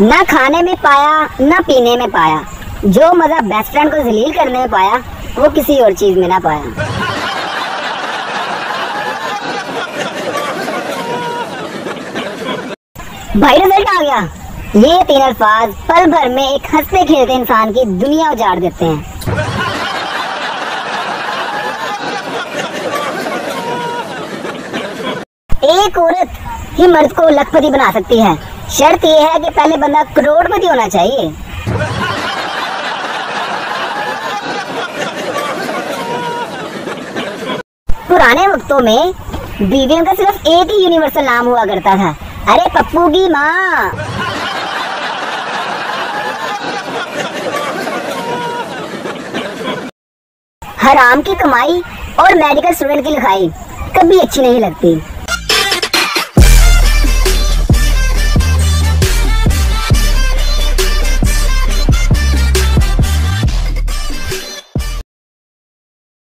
ना खाने में पाया ना पीने में पाया, जो मजा बेस्ट फ्रेंड को जलील करने में पाया वो किसी और चीज में ना पाया। भाई रिजल्ट आ गया। ये 3 अल्फाज पल भर में एक हंसते खेलते इंसान की दुनिया उजाड़ देते हैं। एक औरत ही मर्द को लखपति बना सकती है, शर्त यह है कि पहले बंदा करोड़पति होना चाहिए। पुराने वक्तों में बीवियों का सिर्फ एक ही यूनिवर्सल नाम हुआ करता था, अरे पप्पू की माँ। हराम की कमाई और मेडिकल स्टूडेंट की लिखाई कभी अच्छी नहीं लगती।